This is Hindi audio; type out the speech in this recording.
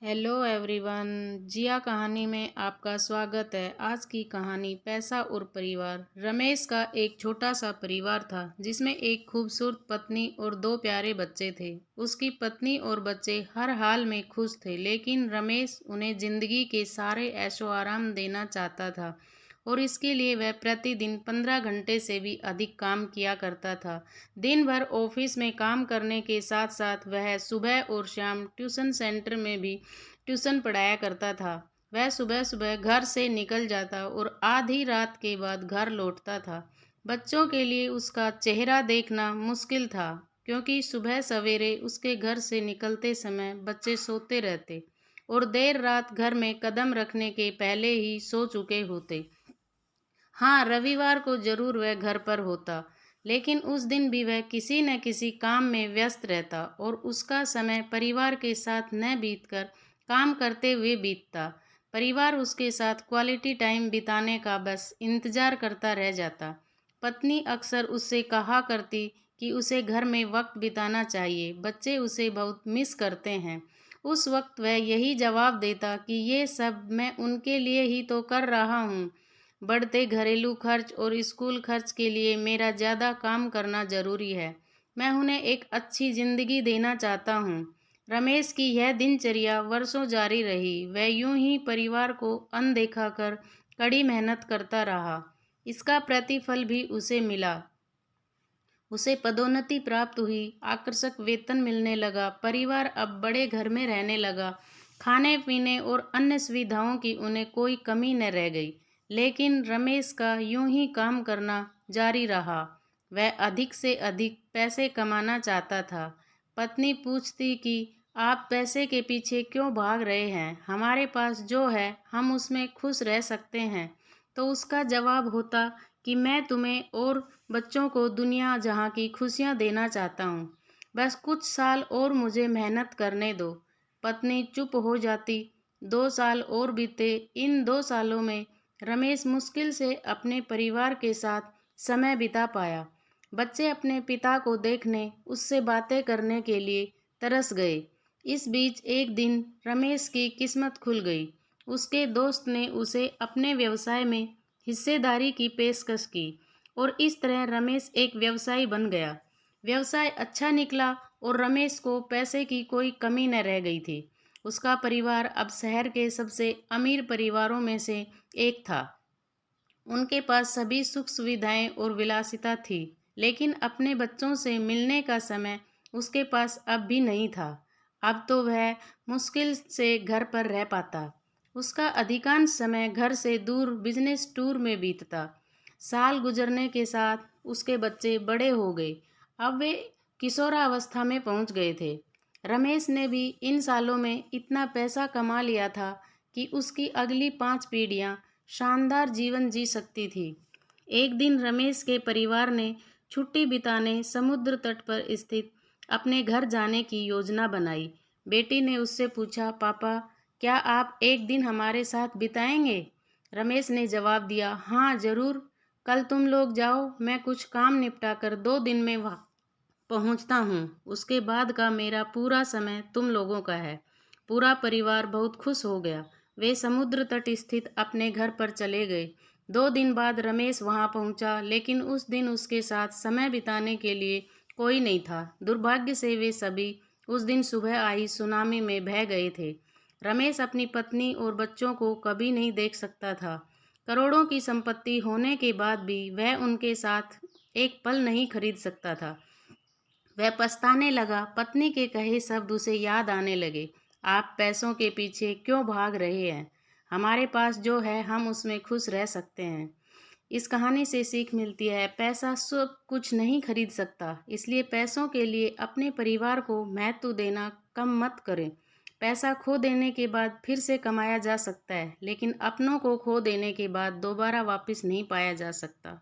Hello everyone. जिया कहानी में आपका स्वागत है। आज की कहानी पैसा और परिवार। रमेश का एक छोटा सा परिवार था जिसमें एक खूबसूरत पत्नी और दो प्यारे बच्चे थे। उसकी पत्नी और बच्चे हर हाल में खुश थे, लेकिन रमेश उन्हें जिंदगी के सारे ऐशो आराम देना चाहता था और इसके लिए वह प्रतिदिन 15 घंटे से भी अधिक काम किया करता था। दिन भर ऑफिस में काम करने के साथ साथ वह सुबह और शाम ट्यूशन सेंटर में भी ट्यूशन पढ़ाया करता था। वह सुबह सुबह घर से निकल जाता और आधी रात के बाद घर लौटता था। बच्चों के लिए उसका चेहरा देखना मुश्किल था, क्योंकि सुबह सवेरे उसके घर से निकलते समय बच्चे सोते रहते और देर रात घर में कदम रखने के पहले ही सो चुके होते। हाँ, रविवार को जरूर वह घर पर होता, लेकिन उस दिन भी वह किसी न किसी काम में व्यस्त रहता और उसका समय परिवार के साथ न बीतकर काम करते हुए बीतता। परिवार उसके साथ क्वालिटी टाइम बिताने का बस इंतजार करता रह जाता। पत्नी अक्सर उससे कहा करती कि उसे घर में वक्त बिताना चाहिए, बच्चे उसे बहुत मिस करते हैं। उस वक्त वह यही जवाब देता कि ये सब मैं उनके लिए ही तो कर रहा हूँ। बढ़ते घरेलू खर्च और स्कूल खर्च के लिए मेरा ज़्यादा काम करना ज़रूरी है। मैं उन्हें एक अच्छी ज़िंदगी देना चाहता हूँ। रमेश की यह दिनचर्या वर्षों जारी रही। वह यूं ही परिवार को अनदेखा कर कड़ी मेहनत करता रहा। इसका प्रतिफल भी उसे मिला। उसे पदोन्नति प्राप्त हुई, आकर्षक वेतन मिलने लगा, परिवार अब बड़े घर में रहने लगा। खाने पीने और अन्य सुविधाओं की उन्हें कोई कमी न रह गई। लेकिन रमेश का यूं ही काम करना जारी रहा। वह अधिक से अधिक पैसे कमाना चाहता था। पत्नी पूछती कि आप पैसे के पीछे क्यों भाग रहे हैं? हमारे पास जो है हम उसमें खुश रह सकते हैं। तो उसका जवाब होता कि मैं तुम्हें और बच्चों को दुनिया जहाँ की खुशियाँ देना चाहता हूँ। बस कुछ साल और मुझे मेहनत करने दो। पत्नी चुप हो जाती। 2 साल और बीते। इन 2 सालों में रमेश मुश्किल से अपने परिवार के साथ समय बिता पाया। बच्चे अपने पिता को देखने, उससे बातें करने के लिए तरस गए। इस बीच एक दिन रमेश की किस्मत खुल गई। उसके दोस्त ने उसे अपने व्यवसाय में हिस्सेदारी की पेशकश की और इस तरह रमेश एक व्यवसायी बन गया। व्यवसाय अच्छा निकला और रमेश को पैसे की कोई कमी न रह गई थी। उसका परिवार अब शहर के सबसे अमीर परिवारों में से एक था। उनके पास सभी सुख सुविधाएं और विलासिता थी, लेकिन अपने बच्चों से मिलने का समय उसके पास अब भी नहीं था। अब तो वह मुश्किल से घर पर रह पाता। उसका अधिकांश समय घर से दूर बिजनेस टूर में बीतता। साल गुजरने के साथ उसके बच्चे बड़े हो गए। अब वे किशोरावस्था में पहुंच गए थे। रमेश ने भी इन सालों में इतना पैसा कमा लिया था कि उसकी अगली 5 पीढ़ियां शानदार जीवन जी सकती थी। एक दिन रमेश के परिवार ने छुट्टी बिताने समुद्र तट पर स्थित अपने घर जाने की योजना बनाई। बेटी ने उससे पूछा, पापा, क्या आप एक दिन हमारे साथ बिताएंगे? रमेश ने जवाब दिया, हाँ जरूर। कल तुम लोग जाओ, मैं कुछ काम निपटा कर 2 दिन में वहाँ पहुँचता हूँ। उसके बाद का मेरा पूरा समय तुम लोगों का है। पूरा परिवार बहुत खुश हो गया। वे समुद्र तट स्थित अपने घर पर चले गए। 2 दिन बाद रमेश वहां पहुंचा, लेकिन उस दिन उसके साथ समय बिताने के लिए कोई नहीं था। दुर्भाग्य से वे सभी उस दिन सुबह आई सुनामी में बह गए थे। रमेश अपनी पत्नी और बच्चों को कभी नहीं देख सकता था। करोड़ों की संपत्ति होने के बाद भी वह उनके साथ एक पल नहीं खरीद सकता था। वह पछताने लगा। पत्नी के कहे शब्द उसे याद आने लगे। आप पैसों के पीछे क्यों भाग रहे हैं? हमारे पास जो है हम उसमें खुश रह सकते हैं। इस कहानी से सीख मिलती है, पैसा सब कुछ नहीं खरीद सकता, इसलिए पैसों के लिए अपने परिवार को महत्व देना कम मत करें। पैसा खो देने के बाद फिर से कमाया जा सकता है, लेकिन अपनों को खो देने के बाद दोबारा वापस नहीं पाया जा सकता।